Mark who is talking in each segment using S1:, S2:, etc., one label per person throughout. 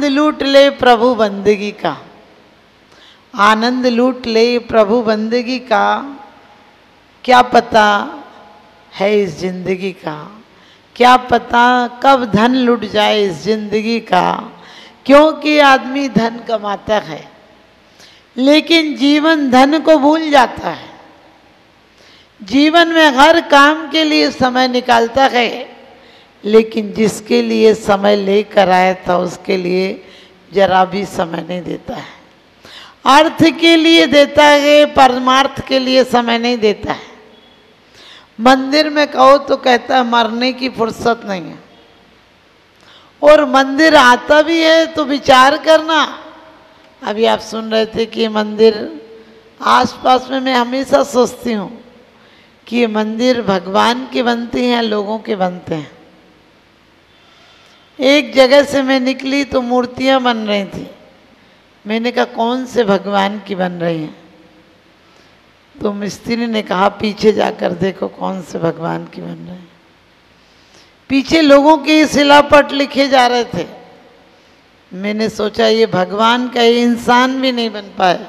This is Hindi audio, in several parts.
S1: आनंद लूट ले प्रभु बंदगी का, आनंद लूट ले प्रभु बंदगी का, क्या पता है इस जिंदगी का, क्या पता कब धन लुट जाए इस जिंदगी का। क्योंकि आदमी धन कमाता है लेकिन जीवन धन को भूल जाता है। जीवन में हर काम के लिए समय निकालता है लेकिन जिसके लिए समय लेकर आया था उसके लिए जरा भी समय नहीं देता है। अर्थ के लिए देता है, परमार्थ के लिए समय नहीं देता है। मंदिर में कहो तो कहता है मरने की फुर्सत नहीं है, और मंदिर आता भी है तो विचार करना। अभी आप सुन रहे थे कि मंदिर आसपास में, मैं हमेशा सोचती हूँ कि ये मंदिर भगवान के बनते हैं लोगों के बनते हैं। एक जगह से मैं निकली तो मूर्तियाँ बन रही थी, मैंने कहा कौन से भगवान की बन रही हैं? तो मिस्त्री ने कहा पीछे जाकर देखो कौन से भगवान की बन रही है। पीछे लोगों के शिलापट लिखे जा रहे थे। मैंने सोचा ये भगवान का, ये इंसान भी नहीं बन पाए।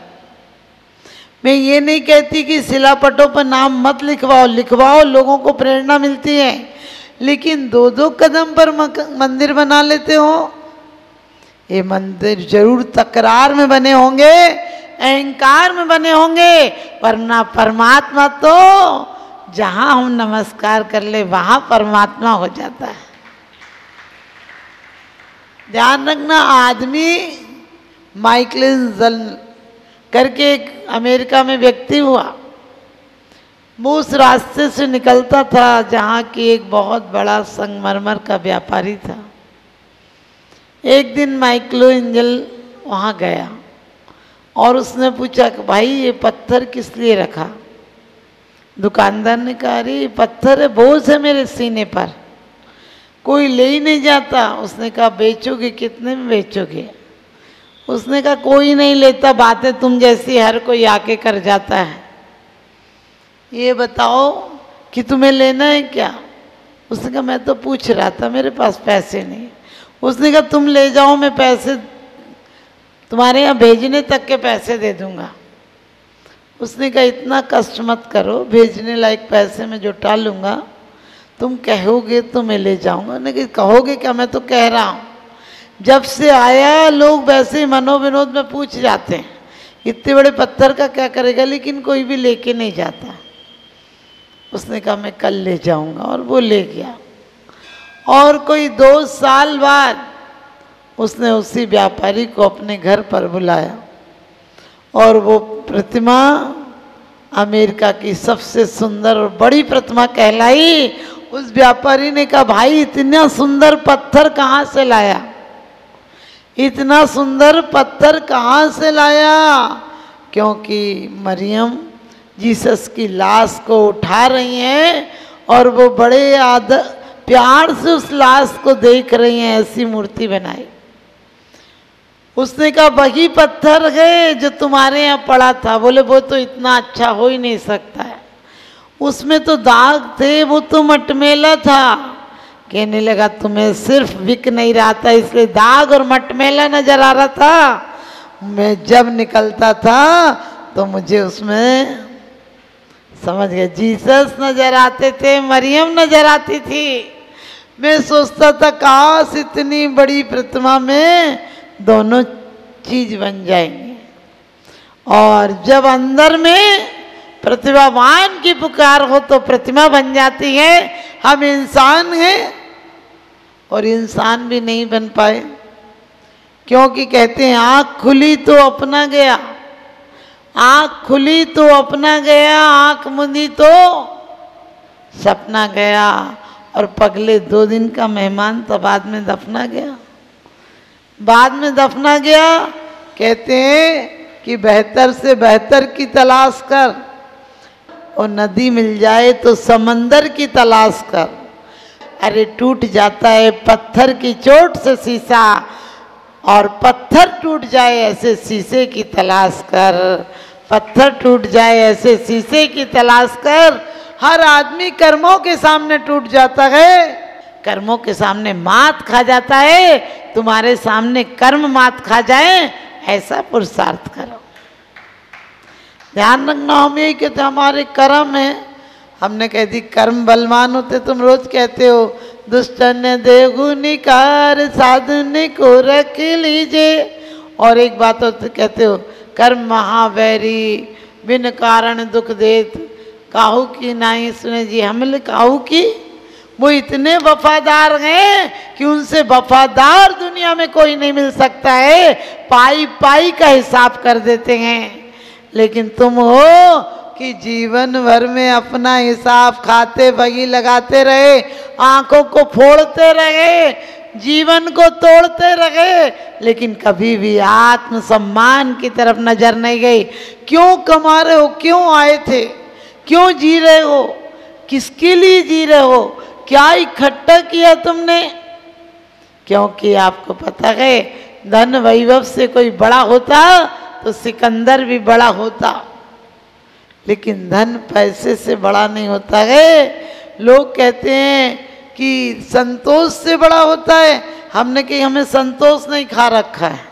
S1: मैं ये नहीं कहती कि शिलापटों पर नाम मत लिखवाओ, लिखवाओ, लोगों को प्रेरणा मिलती है, लेकिन 2-2 कदम पर मंदिर बना लेते हो। ये मंदिर जरूर तकरार में बने होंगे, अहंकार में बने होंगे, वरना परमात्मा तो जहां हम नमस्कार कर ले वहां परमात्मा हो जाता है। ध्यान रखना, आदमी माइकल करके एक अमेरिका में व्यक्ति हुआ, वो उस रास्ते से निकलता था जहाँ की एक बहुत बड़ा संगमरमर का व्यापारी था। एक दिन माइकल एंजल वहाँ गया और उसने पूछा कि भाई ये पत्थर किस लिए रखा? दुकानदार ने कहा अरे ये पत्थर है, बोझ है मेरे सीने पर, कोई ले ही नहीं जाता। उसने कहा बेचोगे, कितने में बेचोगे? उसने कहा कोई नहीं लेता, बातें तुम जैसी हर कोई आके कर जाता है। ये बताओ कि तुम्हें लेना है क्या? उसने कहा मैं तो पूछ रहा था, मेरे पास पैसे नहीं। उसने कहा तुम ले जाओ, मैं पैसे तुम्हारे यहाँ भेजने तक के पैसे दे दूंगा। उसने कहा इतना कष्ट मत करो, भेजने लायक पैसे मैं जुटा लूँगा, तुम कहोगे तो मैं ले जाऊँगा। नहीं कहोगे क्या, मैं तो कह रहा हूँ। जब से आया लोग वैसे ही मनोविनोद में पूछ जाते हैं इतने बड़े पत्थर का क्या करेगा, लेकिन कोई भी लेके नहीं जाता। उसने कहा मैं कल ले जाऊँगा, और वो ले गया। और कोई 2 साल बाद उसने उसी व्यापारी को अपने घर पर बुलाया और वो प्रतिमा अमेरिका की सबसे सुंदर और बड़ी प्रतिमा कहलाई। उस व्यापारी ने कहा भाई इतना सुंदर पत्थर कहाँ से लाया? इतना सुंदर पत्थर कहाँ से लाया? क्योंकि मरियम जीसस की लाश को उठा रही हैं और वो बड़े प्यार से उस लाश को देख रही हैं, ऐसी मूर्ति बनाई। उसने कहा वही पत्थर है जो तुम्हारे यहाँ पड़ा था। बोले वो तो इतना अच्छा हो ही नहीं सकता है, उसमें तो दाग थे, वो तो मटमेला था। कहने लगा तुम्हें सिर्फ बिक नहीं रहा था इसलिए दाग और मटमेला नजर आ रहा था। मैं जब निकलता था तो मुझे उसमें समझ गया जीसस नजर आते थे, मरियम नजर आती थी। मैं सोचता था काश इतनी बड़ी प्रतिमा में दोनों चीज बन जाएंगे। और जब अंदर में प्रतिभावान की पुकार हो तो प्रतिमा बन जाती है। हम इंसान हैं और इंसान भी नहीं बन पाए, क्योंकि कहते हैं आँख खुली तो अपना गया, आँख खुली तो अपना गया, आँख मुंदी तो सपना गया। और पगले 2 दिन का मेहमान तो बाद में दफना गया, बाद में दफना गया। कहते हैं कि बेहतर से बेहतर की तलाश कर, और नदी मिल जाए तो समंदर की तलाश कर। अरे टूट जाता है पत्थर की चोट से शीशा, और पत्थर टूट जाए ऐसे शीशे की तलाश कर। पत्थर टूट जाए ऐसे शीशे की तलाश कर। हर आदमी कर्मों के सामने टूट जाता है, कर्मों के सामने मात खा जाता है, तुम्हारे सामने कर्म मात खा जाए, ऐसा पुरुषार्थ करो। ध्यान रखना, हम यही कहते हमारे कर्म है। हमने कह दी कर्म बलवान होते, तुम रोज कहते हो दुष्टन देवगुनिकार साधुनि को रख लीजिए। और एक बात होते कहते हो कर्म महावैरी बिन कारण दुख देत, काहू की नाई सुने जी। हमने काहू की, वो इतने वफादार हैं कि उनसे वफादार दुनिया में कोई नहीं मिल सकता है, पाई पाई का हिसाब कर देते हैं। लेकिन तुम हो कि जीवन भर में अपना हिसाब खाते बगी लगाते रहे, आंखों को फोड़ते रहे, जीवन को तोड़ते रहे, लेकिन कभी भी आत्मसम्मान की तरफ नजर नहीं गई। क्यों कमा रहे हो, क्यों आए थे, क्यों जी रहे हो, किसके लिए जी रहे हो, क्या इकट्ठा किया तुमने? क्योंकि आपको पता है धन वैभव से कोई बड़ा होता तो सिकंदर भी बड़ा होता, लेकिन धन पैसे से बड़ा नहीं होता है। लोग कहते हैं कि संतोष से बड़ा होता है, हमने कही हमें संतोष नहीं खा रखा है।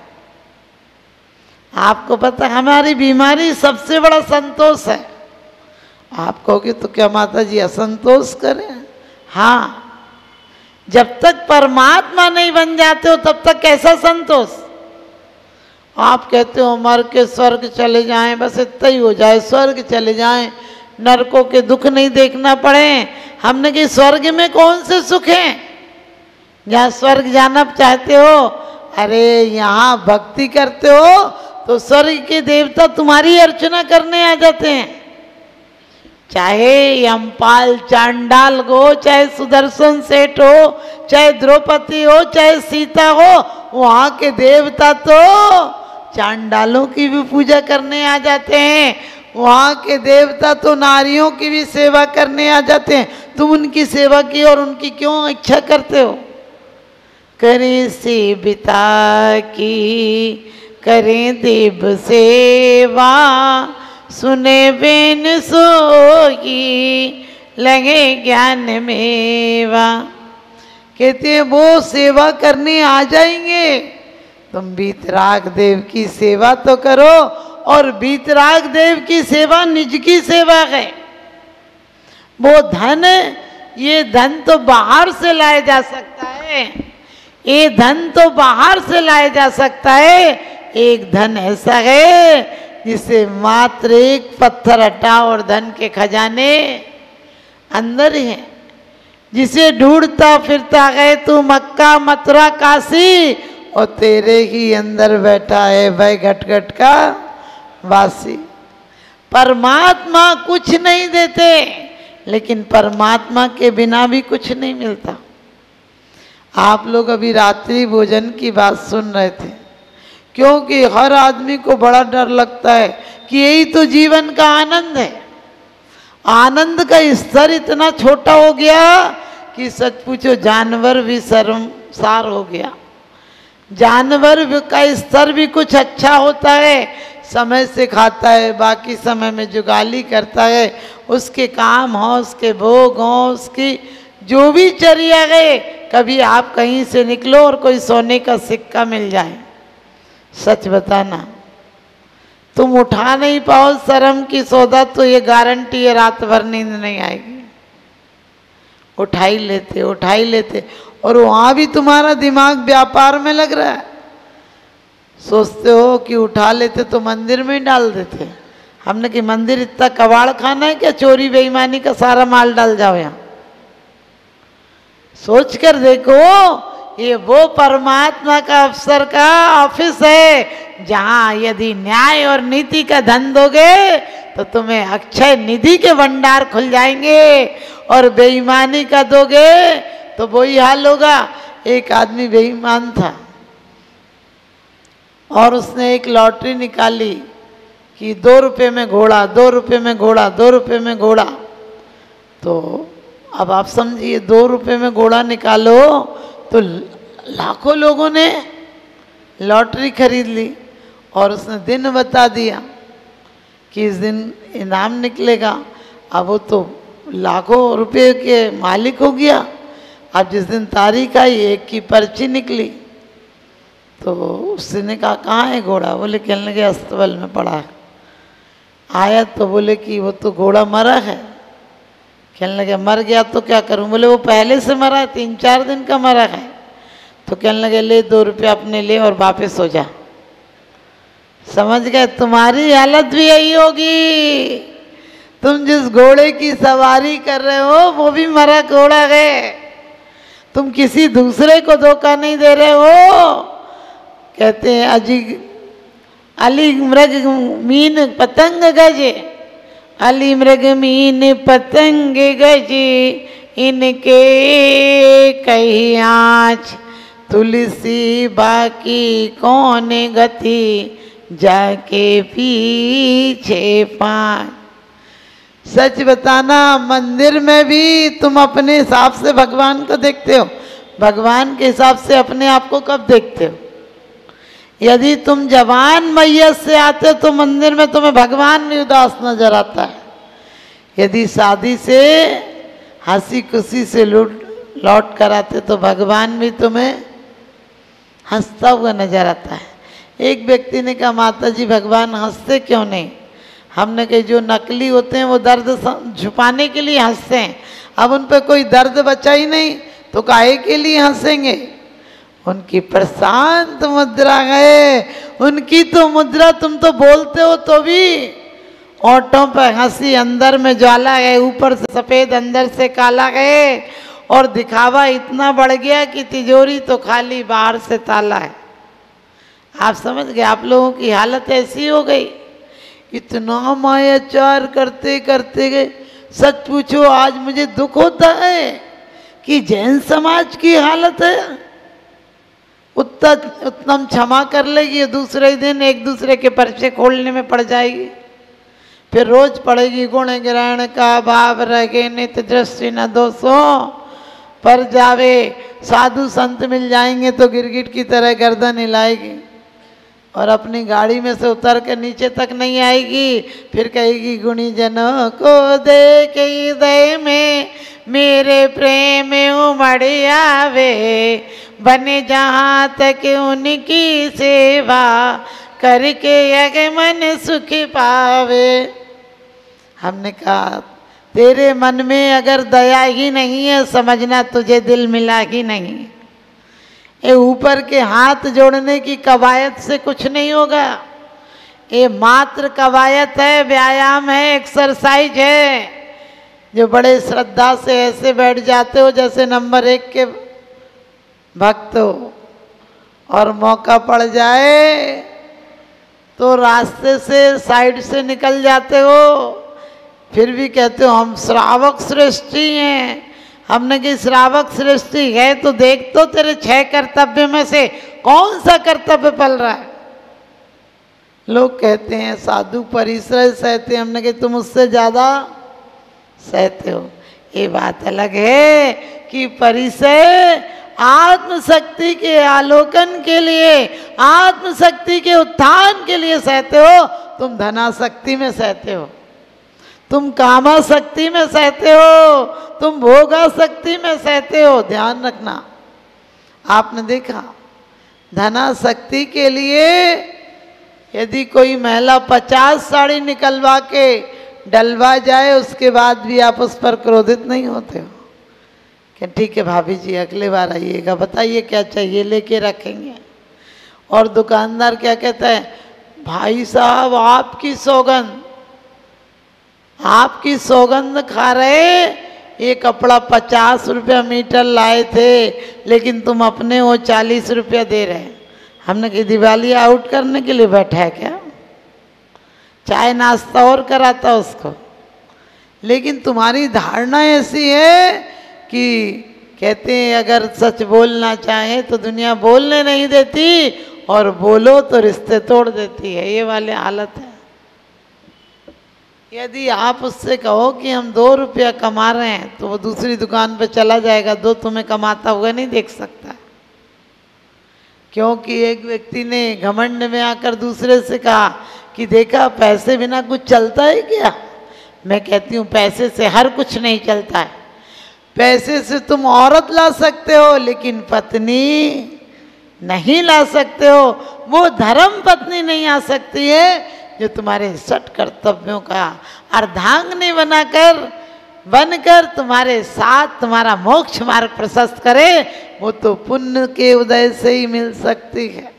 S1: आपको पता है हमारी बीमारी सबसे बड़ा संतोष है। आप कहोगे तो क्या माता जी असंतोष करें? हाँ, जब तक परमात्मा नहीं बन जाते हो तब तक कैसा संतोष? आप कहते हो मर के स्वर्ग चले जाएं, बस इतना ही हो जाए, स्वर्ग चले जाएं, नरकों के दुख नहीं देखना पड़े। हमने कहा स्वर्ग में कौन से सुख हैं जहाँ स्वर्ग जाना चाहते हो? अरे यहाँ भक्ति करते हो तो स्वर्ग के देवता तुम्हारी अर्चना करने आ जाते हैं। चाहे यमपाल चांडाल हो, चाहे सुदर्शन सेठ हो, चाहे द्रौपदी हो, चाहे सीता हो, वहाँ के देवता तो चांडालों की भी पूजा करने आ जाते हैं। वहाँ के देवता तो नारियों की भी सेवा करने आ जाते हैं। तुम उनकी सेवा की और उनकी क्यों इच्छा करते हो? करें सेविता की करें देव सेवा, सुने बेन सोई लगे ज्ञान मेवा। कहते हैं वो सेवा करने आ जाएंगे, तुम बीतराग देव की सेवा तो करो। और बीतराग देव की सेवा निज की सेवा है। वो धन, ये धन तो बाहर से लाया जा सकता है, ये धन तो बाहर से लाया जा सकता है। एक धन ऐसा है जिसे मात्र एक पत्थर हटाओ और धन के खजाने अंदर ही हैं। जिसे ढूंढता फिरता है तू मक्का मथुरा काशी, और तेरे ही अंदर बैठा है वह घट-घट का वासी। परमात्मा कुछ नहीं देते, लेकिन परमात्मा के बिना भी कुछ नहीं मिलता। आप लोग अभी रात्रि भोजन की बात सुन रहे थे, क्योंकि हर आदमी को बड़ा डर लगता है कि यही तो जीवन का आनंद है। आनंद का स्तर इतना छोटा हो गया कि सच पूछो जानवर भी शर्मसार हो गया। जानवर का स्तर भी कुछ अच्छा होता है, समय से खाता है, बाकी समय में जुगाली करता है, उसके काम हो, उसके भोग हो, उसकी जो भी चर्या है। कभी आप कहीं से निकलो और कोई सोने का सिक्का मिल जाए, सच बताना तुम उठा नहीं पाओ शर्म की सौदा, तो ये गारंटी है रात भर नींद नहीं आएगी। उठा ही लेते, उठा ही लेते, और वहाँ भी तुम्हारा दिमाग व्यापार में लग रहा है। सोचते हो कि उठा लेते तो मंदिर में ही डाल देते। हमने कि मंदिर इतना कबाड़ खाना है क्या, चोरी बेईमानी का सारा माल डाल जाओ यहाँ? सोच कर देखो, ये वो परमात्मा का अफसर का ऑफिस है जहाँ यदि न्याय और नीति का धन दोगे तो तुम्हें अक्षय निधि के भंडार खुल जाएंगे, और बेईमानी का दोगे तो वही हाल होगा। एक आदमी बेईमान था और उसने एक लॉटरी निकाली कि 2 रुपये में घोड़ा, 2 रुपये में घोड़ा, 2 रुपये में घोड़ा। तो अब आप समझिए 2 रुपये में घोड़ा निकालो तो लाखों लोगों ने लॉटरी खरीद ली, और उसने दिन बता दिया कि इस दिन इनाम निकलेगा। अब वो तो लाखों रुपए के मालिक हो गया। अब जिस दिन तारीख आई, एक की पर्ची निकली, तो उसने कहा कहाँ है घोड़ा? बोले कहने लगे अस्तबल में पड़ा है। आया तो बोले कि वो तो घोड़ा मरा है। कहने लगे मर गया तो क्या करूं? बोले वो पहले से मरा है, 3-4 दिन का मरा है। तो कहने लगे ले 2 रुपया अपने ले और वापस हो जा। समझ गए? तुम्हारी हालत भी यही होगी। तुम जिस घोड़े की सवारी कर रहे हो वो भी मरा घोड़ा है। तुम किसी दूसरे को धोखा नहीं दे रहे हो। कहते हैं अली मृग मीन पतंग गजे, अली मृग मीन पतंग गजे, इनके कही आँच तुलसी बाकी कौन गति, जाके पीछे पाँच। सच बताना, मंदिर में भी तुम अपने हिसाब से भगवान को देखते हो? भगवान के हिसाब से अपने आप को कब देखते हो? यदि तुम जवान मैयत से आते हो तो मंदिर में तुम्हें भगवान भी उदास नजर आता है। यदि शादी से हंसी खुशी से लौट कर आते तो भगवान भी तुम्हें हंसता हुआ नजर आता है। एक व्यक्ति ने कहा माता जी भगवान हंसते क्यों नहीं? हमने कहा जो नकली होते हैं वो दर्द छुपाने के लिए हंसते हैं। अब उन पर कोई दर्द बचा ही नहीं तो काहे के लिए हंसेंगे? उनकी प्रशांत मुद्रा है, उनकी तो मुद्रा, तुम तो बोलते हो तो भी ओंठों पर हंसी, अंदर में ज्वाला है, ऊपर से सफेद अंदर से काला है, और दिखावा इतना बढ़ गया कि तिजोरी तो खाली बाहर से ताला है। आप समझ गए? आप लोगों की हालत ऐसी हो गई। इतना मायाचार करते करते गए। सच पूछो आज मुझे दुख होता है कि जैन समाज की हालत है। उत्तम क्षमा कर लेगी, दूसरे दिन एक दूसरे के पर्चे खोलने में पड़ जाएगी। फिर रोज पड़ेगी गुण ग्रहण का भाव रहे नित्य दृष्टि न दोषों पर जावे। साधु संत मिल जाएंगे तो गिरगिट की तरह गर्दन हिलाएगी और अपनी गाड़ी में से उतर के नीचे तक नहीं आएगी। फिर कहेगी गुणी जनों को देख हृदय में मेरे प्रेम उमड़ आवे, बने जहाँ तक उनकी सेवा करके अगर मन सुख पावे। हमने कहा तेरे मन में अगर दया ही नहीं है समझना तुझे दिल मिला ही नहीं। ये ऊपर के हाथ जोड़ने की कवायद से कुछ नहीं होगा। ये मात्र कवायद है, व्यायाम है, एक्सरसाइज है। जो बड़े श्रद्धा से ऐसे बैठ जाते हो जैसे नंबर 1 के भक्त हो, और मौका पड़ जाए तो रास्ते से साइड से निकल जाते हो, फिर भी कहते हो हम श्रावक सृष्टि हैं। हमने कि श्रावक सृष्टि है तो देख तो तेरे 6 कर्तव्य में से कौन सा कर्तव्य पल रहा है। लोग कहते हैं साधु परिश्रय सहते, हमने कि तुम उससे ज़्यादा सहते हो। ये बात अलग है कि परिश्रय आत्मशक्ति के आलोकन के लिए, आत्मशक्ति के उत्थान के लिए सहते हो। तुम धनाशक्ति में सहते हो, तुम कामाशक्ति में सहते हो, तुम भोगाशक्ति में सहते हो। ध्यान रखना, आपने देखा धनाशक्ति के लिए यदि कोई महिला 50 साड़ी निकलवा के डलवा जाए उसके बाद भी आप उस पर क्रोधित नहीं होते हो कि ठीक है भाभी जी अगले बार आइएगा, बताइए क्या चाहिए लेके रखेंगे। और दुकानदार क्या कहता है, भाई साहब आपकी सौगंध, आपकी सौगंध खा रहे, ये कपड़ा 50 रुपया मीटर लाए थे लेकिन तुम अपने वो 40 रुपया दे रहे हैं। हमने कि दिवाली आउट करने के लिए बैठा है क्या? चाय नाश्ता और कराता उसको। लेकिन तुम्हारी धारणा ऐसी है कि कहते हैं अगर सच बोलना चाहे तो दुनिया बोलने नहीं देती और बोलो तो रिश्ते तोड़ देती है। ये वाली हालत है। यदि आप उससे कहो कि हम 2 रुपया कमा रहे हैं तो वो दूसरी दुकान पे चला जाएगा, 2 तुम्हें कमाता हुआ नहीं देख सकता। क्योंकि एक व्यक्ति ने घमंड में आकर दूसरे से कहा कि देखा पैसे बिना कुछ चलता है क्या? मैं कहती हूँ पैसे से हर कुछ नहीं चलता है। पैसे से तुम औरत ला सकते हो लेकिन पत्नी नहीं ला सकते हो। वो धर्म पत्नी नहीं आ सकती है जो तुम्हारे सठ कर्तव्यों का अर्धांगिनी बनकर तुम्हारे साथ तुम्हारा मोक्ष मार्ग प्रशस्त करे। वो तो पुण्य के उदय से ही मिल सकती है।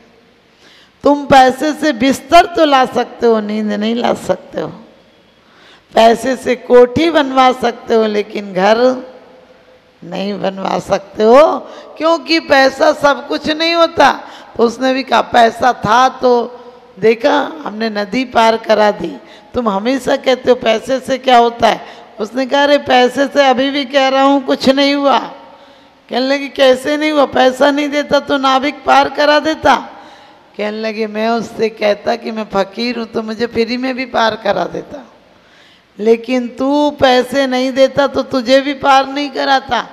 S1: तुम पैसे से बिस्तर तो ला सकते हो, नींद नहीं ला सकते हो। पैसे से कोठी बनवा सकते हो लेकिन घर नहीं बनवा सकते हो, क्योंकि पैसा सब कुछ नहीं होता। तो उसने भी कहा पैसा था तो देखा हमने नदी पार करा दी। तुम हमेशा कहते हो पैसे से क्या होता है। उसने कहा अरे पैसे से अभी भी कह रहा हूँ कुछ नहीं हुआ। कहने लगी कैसे नहीं हुआ, पैसा नहीं देता तो नाविक पार करा देता। कहने लगी मैं उससे कहता कि मैं फकीर हूँ तो मुझे फ्री में भी पार करा देता, लेकिन तू पैसे नहीं देता तो तुझे भी पार नहीं कराता।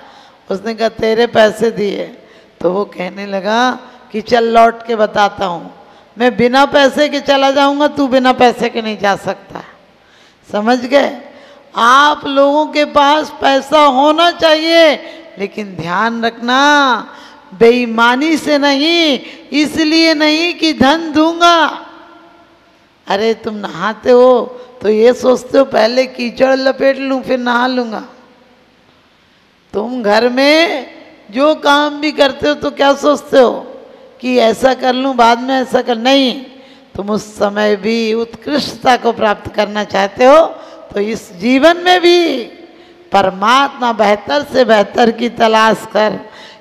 S1: उसने कहा तेरे पैसे दिए। तो वो कहने लगा कि चल लौट के बताता हूँ, मैं बिना पैसे के चला जाऊँगा, तू बिना पैसे के नहीं जा सकता। समझ गए। आप लोगों के पास पैसा होना चाहिए लेकिन ध्यान रखना बेईमानी से नहीं, इसलिए नहीं कि धन दूंगा। अरे तुम नहाते हो तो ये सोचते हो पहले कीचड़ लपेट लूं फिर नहा लूंगा। तुम घर में जो काम भी करते हो तो क्या सोचते हो कि ऐसा कर लूं बाद में ऐसा कर, नहीं। तुम उस समय भी उत्कृष्टता को प्राप्त करना चाहते हो तो इस जीवन में भी परमात्मा बेहतर से बेहतर की तलाश कर,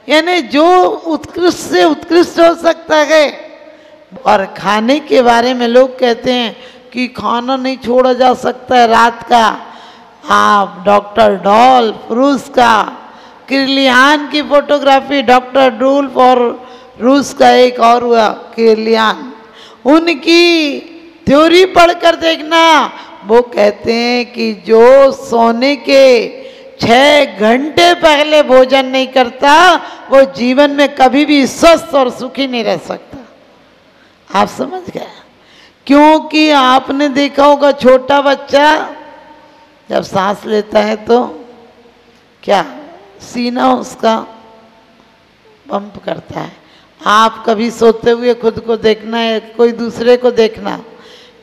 S1: यानी जो उत्कृष्ट से उत्कृष्ट हो सकता है। और खाने के बारे में लोग कहते हैं कि खाना नहीं छोड़ा जा सकता है रात का। आप डॉक्टर डॉल्फ रूस का, किर्लियान की फोटोग्राफी, डॉक्टर डूल्फ और रूस का एक और हुआ किर्लियान, उनकी थ्योरी पढ़कर देखना। वो कहते हैं कि जो सोने के 6 घंटे पहले भोजन नहीं करता वो जीवन में कभी भी स्वस्थ और सुखी नहीं रह सकता। आप समझ गए। क्योंकि आपने देखा होगा छोटा बच्चा जब सांस लेता है तो क्या सीना उसका पंप करता है। आप कभी सोते हुए खुद को देखना है, कोई दूसरे को देखना,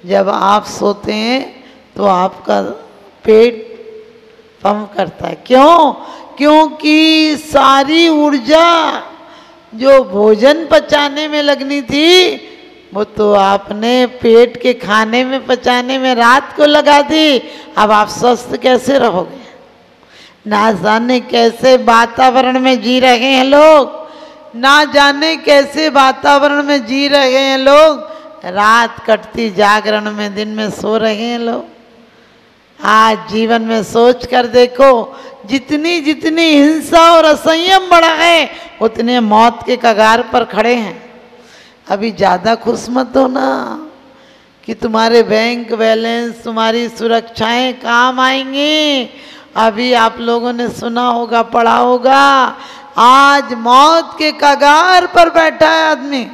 S1: जब आप सोते हैं तो आपका पेट पंप करता है। क्यों? क्योंकि सारी ऊर्जा जो भोजन पचाने में लगनी थी वो तो आपने पेट के खाने में पचाने में रात को लगा दी। अब आप स्वस्थ कैसे रहोगे? ना जाने कैसे वातावरण में जी रहे हैं लोग, ना जाने कैसे वातावरण में जी रहे हैं लोग। रात कटती जागरण में, दिन में सो रहे हैं लोग। आज जीवन में सोच कर देखो, जितनी जितनी हिंसा और असंयम बढ़ा है उतने मौत के कगार पर खड़े हैं। अभी ज़्यादा खुश मत होना कि तुम्हारे बैंक बैलेंस, तुम्हारी सुरक्षाएं काम आएंगी। अभी आप लोगों ने सुना होगा, पढ़ा होगा, आज मौत के कगार पर बैठा है आदमी।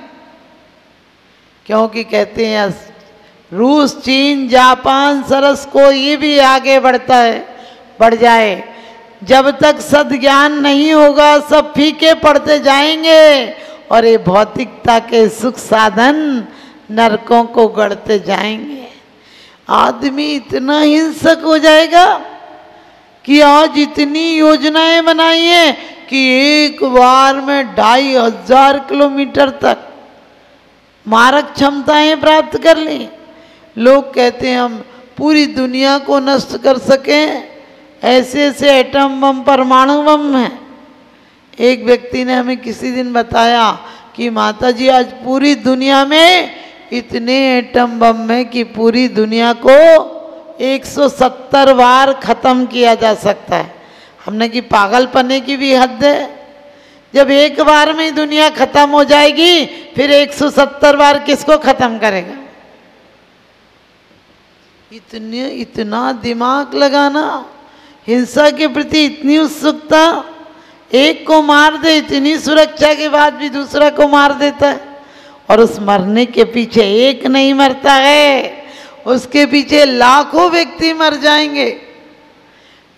S1: क्योंकि कहते हैं रूस, चीन, जापान, सरस को ये भी आगे बढ़ जाए। जब तक सद्ज्ञान नहीं होगा सब फीके पड़ते जाएंगे और ये भौतिकता के सुख साधन नरकों को गढ़ते जाएंगे। आदमी इतना हिंसक हो जाएगा कि आज इतनी योजनाएं बनाई हैं कि एक बार में 2500 किलोमीटर तक मारक क्षमताएं प्राप्त कर ली। लोग कहते हैं हम पूरी दुनिया को नष्ट कर सकें, ऐसे ऐसे एटम बम, परमाणु बम हैं। एक व्यक्ति ने हमें किसी दिन बताया कि माताजी आज पूरी दुनिया में इतने एटम बम हैं कि पूरी दुनिया को 170 बार खत्म किया जा सकता है। हमने कि पागलपने की भी हद है। जब एक बार में दुनिया खत्म हो जाएगी फिर 170 बार किसको खत्म करेगा? इतना दिमाग लगाना, हिंसा के प्रति इतनी उत्सुकता, एक को मार दे, इतनी सुरक्षा के बाद भी दूसरा को मार देता है। और उस मरने के पीछे एक नहीं मरता है, उसके पीछे लाखों व्यक्ति मर जाएंगे।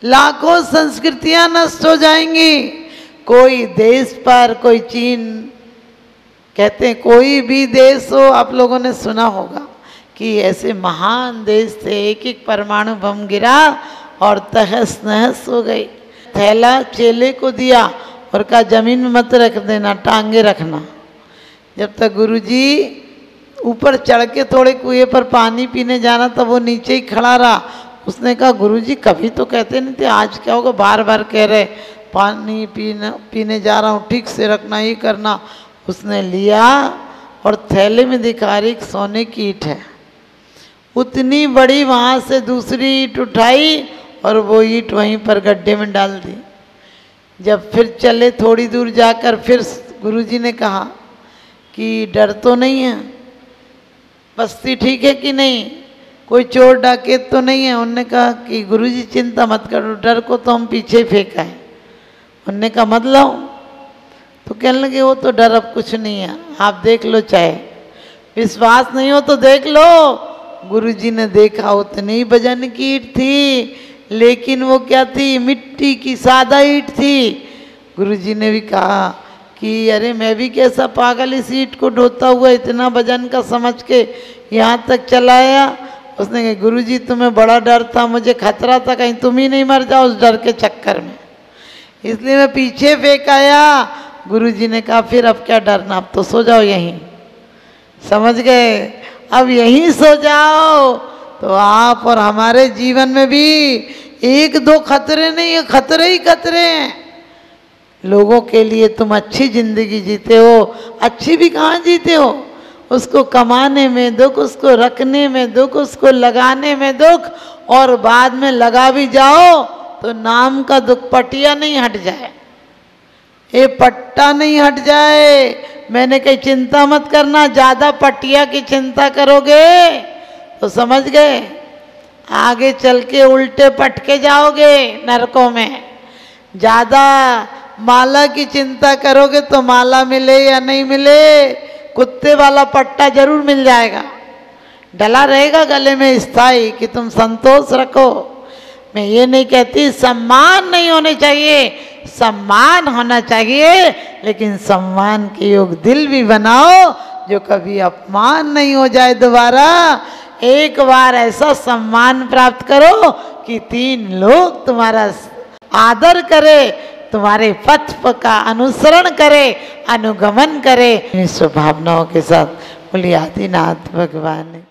S1: लाखों संस्कृतियां नष्ट हो जाएंगी। कोई देश पर, कोई चीन, कहते हैं कोई भी देश हो, आप लोगों ने सुना होगा कि ऐसे महान देश थे, एक एक परमाणु बम गिरा और तहस नहस हो गई। थैला चेले को दिया और कहा जमीन में मत रख देना, टांगे रखना। जब तक गुरुजी ऊपर चढ़ के थोड़े कुएं पर पानी पीने जाना था, वो नीचे ही खड़ा रहा। उसने कहा गुरुजी कभी तो कहते नहीं थे, आज क्या होगा, बार बार कह रहे पानी पीने जा रहा हूँ, ठीक से रखना, ये करना। उसने लिया और थैले में दिखा रही सोने की ईंट है। उतनी बड़ी, वहाँ से दूसरी ईंट उठाई और वो ईंट वहीं पर गड्ढे में डाल दी। जब फिर चले थोड़ी दूर जाकर, फिर गुरुजी ने कहा कि डर तो नहीं है, बस्ती ठीक है कि नहीं, कोई चोर डाकैत तो नहीं है। उन्होंने कहा कि गुरुजी चिंता मत करो, डर को तो हम पीछे फेंका है। उन्होंने कहा मतलब? तो कहने लगे वो तो डर अब कुछ नहीं है, आप देख लो, चाहे विश्वास नहीं हो तो देख लो। गुरुजी ने देखा, उतनी वजन की ईंट थी, लेकिन वो क्या थी, मिट्टी की सादा ईंट थी। गुरुजी ने भी कहा कि अरे मैं भी कैसा पागल इस ईंट को ढोता हुआ इतना वजन का समझ के यहाँ तक चलाया। उसने कहा गुरुजी तुम्हें बड़ा डर था, मुझे खतरा था कहीं तुम ही नहीं मर जाओ उस डर के चक्कर में, इसलिए मैं पीछे फेंक आया। गुरुजी ने कहा फिर अब क्या डरना, अब तो सो जाओ यहीं। समझ गए? अब यहीं सो जाओ। तो आप और हमारे जीवन में भी एक दो खतरे नहीं है, खतरे ही खतरे हैं। लोगों के लिए तुम अच्छी जिंदगी जीते हो, अच्छी भी कहाँ जीते हो, उसको कमाने में दुख, उसको रखने में दुख, उसको लगाने में दुख, और बाद में लगा भी जाओ तो नाम का दुख पटिया नहीं हट जाए, ये पट्टा नहीं हट जाए। मैंने कही चिंता मत करना, ज़्यादा पटिया की चिंता करोगे तो समझ गए आगे चल के उल्टे पटके जाओगे नरकों में। ज़्यादा माला की चिंता करोगे तो माला मिले या नहीं मिले, कुत्ते वाला पट्टा जरूर मिल जाएगा, डला रहेगा गले में स्थाई कि तुम संतोष रखो। मैं ये नहीं कहती सम्मान नहीं होने चाहिए, सम्मान होना चाहिए, लेकिन सम्मान के योग दिल भी बनाओ जो कभी अपमान नहीं हो जाए दोबारा। एक बार ऐसा सम्मान प्राप्त करो कि 3 लोग तुम्हारा आदर करे, तुम्हारे पथ का अनुसरण करे, अनुगमन करे। इन स्वभावनाओं के साथ बोलिए आदिनाथ भगवान।